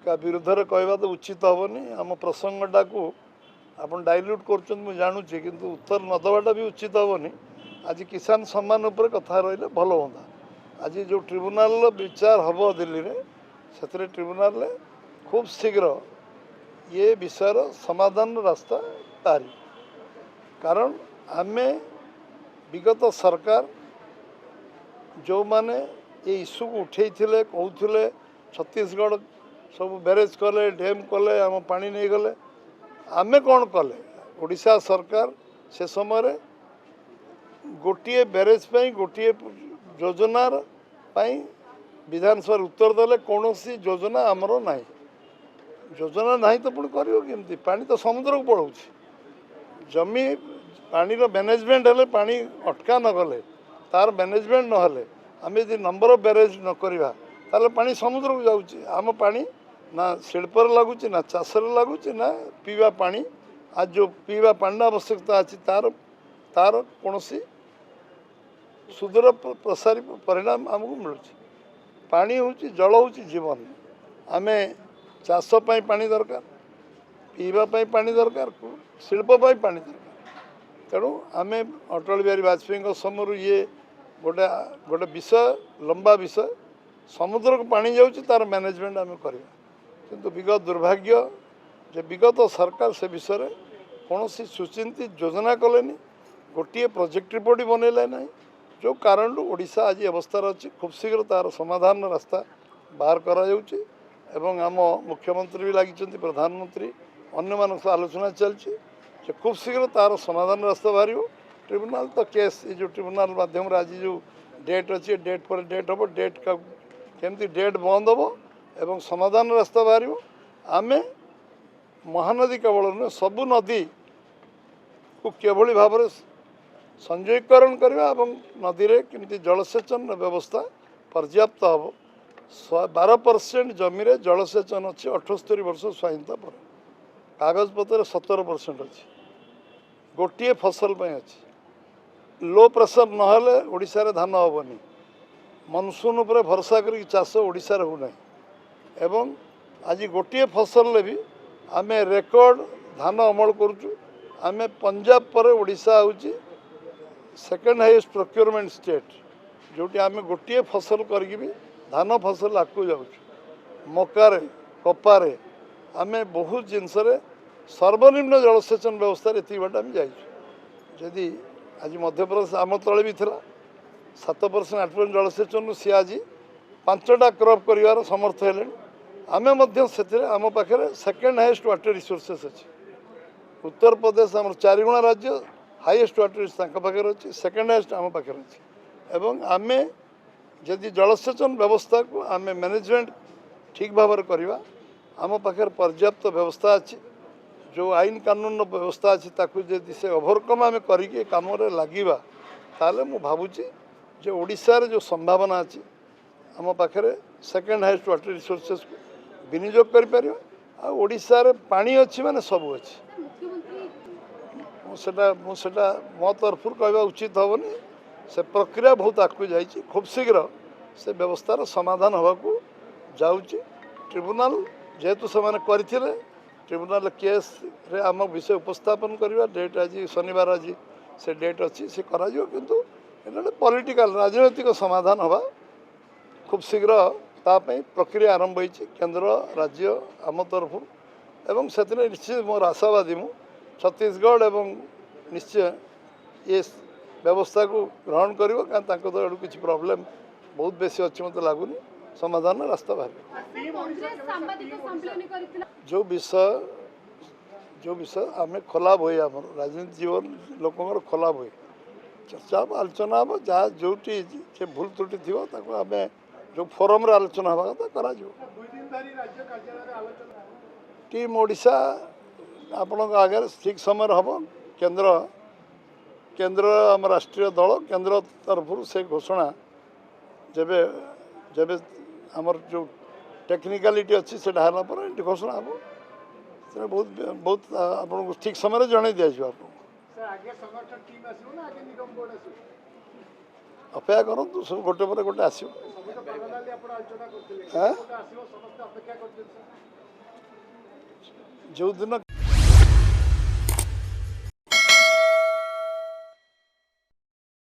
का विरुद्ध रे कहवा तो उचित हेनी आम प्रसंगटा को आप डाइल्यूट कर जानुचे किंतु उत्तर न देवाटा भी उचित हेनी। आज किसान सम्मान उपर कथा रही भल हाँ। आज जो ट्रिब्यूनाल विचार हम दिल्ली रे से ट्रिब्यूनाल खूब शीघ्र ये विषय समाधान रास्ता तारी कारण आमे विगत सरकार जो माने ये इश्यू को उठे कहते छत्तीसगढ़ सब बैरेज कले डैम कले आम पानी नहीं गले आमे कौन कले ओडिशा सरकार से समय गोटे बैरेज गोटे योजनार विधानसभा उत्तर देले कौन सी योजना आमर ना योजना ना तो पुणी करमती पानी तो समुद्र को पड़ो जमी पानी मैनेजमेंट हेले पानी अटका न गले तार मैनेजमेंट नहेले आम यदि नंबर ऑफ बैरेज न करवा ताले पानी समुद्र को जाऊँगी आम पानी ना शिल्पर लगुच ना चाष लगुच ना पीवा पानी आज जो पीवा पानी आवश्यकता अच्छी तार तार कौन सी सुदूर प्रसारी परिणाम आमको मिलूँ पानी हूँ जल हूँ जीवन आम चाषपाई पानी दरकार पीवाई पानी दरकार शिल्पपाई पानी दरकार तेणु आम अटल बिहारी वाजपेयी समय ये गोटे गोटे विषय लंबा विषय समुद्र को पानी जाऊँगी तार मैनेजमेंट आम करवा किंतु विगत दुर्भाग्य जे विगत सरकार से विषय कौन सी सुचिंतित योजना कलेनी गोटे प्रोजेक्ट रिपोर्ट बनैले ना जो कारण ओडिशा आज अवस्थार अच्छी खूब शीघ्र तार समाधान रास्ता बाहर करा एवं आम मुख्यमंत्री भी लगी प्रधानमंत्री अन्य मान आलोचना चलती खूब शीघ्र तार समाधान रास्ता बाहर ट्रिब्यूनाल तो केस ये जो ट्रिब्यूनाल माध्यम आज जो डेट अच्छी डेट पर डेट हम डेट का केमती डेट बंद हम एवं समाधान रास्ता बाहर आमे महानदी केवल नुहे सबू नदी को किभली भाव में संजयीकरण करवा नदी में केमती जलसेचन व्यवस्था पर्याप्त हम 12% जमी रे जलसेचन अच्छी 78 वर्ष स्वाधीनता पर कागज पत्र 17% अच्छी गोटे फसल अच्छी लो प्रेसर नहले ओडिशा रे धान हेनी मनसून उपर भरसा कर चाष ओडिशा रे होना एवं आज गोटे फसल भी आम रेकर्ड धान अमल करुचु आम पंजाब पर ओडिशा हूँ सेकेंड हाईएस्ट प्रोक्योरमेंट स्टेट जोटी आम गोटे फसल करी भी धान फसल आगू जाऊँ मकार कपारे आम बहुत जिनस सर्वनिम्न जलसेचन व्यवस्था ये बाट आम जादी आज मध्यप्रदेश आम तले भी था 7% 8% जलसेचन सी आज 5टा क्रॉप कर समर्थ है आम आम पाखे सेकेंड हाईएस्ट वाटर रिसोर्सेस अच्छी उत्तर प्रदेश आम 4 गुणा राज्य हाईएस्ट वाटर रिसोर्स पाखे अच्छी सेकेंड हाईएस्ट आम पाखे अच्छी एवं आम जदि जलसेचन व्यवस्था को आम मैनेजमेंट ठीक भाव में करवा आम पाखे पर्याप्त व्यवस्था अच्छी जो आईन कानून व्यवस्था अच्छी ताकू जदि से ओभरकम आम करके काम लगे ताले मु भावुची जे ओडिशा रे जो संभावना अच्छी आम पाखे सेकेंड हाईएस्ट वाटर रिसोर्सेस को विनियोग कर ओडिशा रे पानी अच्छी माने सब अच्छी मुझे मो तरफ कहवा उचित हेनी से प्रक्रिया बहुत आगू जा खूब शीघ्र से व्यवस्थार समाधान हवा को जाऊँगी ट्रिब्यूनाल जेहेतु से करते ट्रिब्यूनाल केस रे आम विषय उपस्थापन करवा डेट आज शनिवार आज से डेट अच्छी से करा किंतु पॉलिटिकल राजनैतिक समाधान हवा खूब शीघ्र तापाई प्रक्रिया आरंभ होती केंद्र राज्य आम तरफ एवं से निश्चित मोर आशावादी मु छत्तीसगढ़ एवं निश्चय ये व्यवस्था को ग्रहण कर कारण किसी प्रॉब्लम बहुत बेसी अच्छी मत लगुनि समाधान रास्ता बाहर जो विषय आम खोला बही आम राजनीति जीवन लोक खोला बही चर्चा आलोचना हम जहाँ जो भूल त्रुटि थी आम जो फोरम आलोचना हवा कथा करा टीम ओडिशा आपण आगे ठीक समय हम केंद्र आम राष्ट्रीय दल केंद्र तरफ से घोषणा जेबे जेबे आमर जो टेक्निकालिटी अच्छी से घोषणा हम बहुत बहुत आपको ठीक समय जन दि ଅପେକ୍ଷା କରନ୍ତୁ ସବୁ ଗୋଟେ ପରେ ଗୋଟେ ଆସିବ। ଯେଉଁଦିନ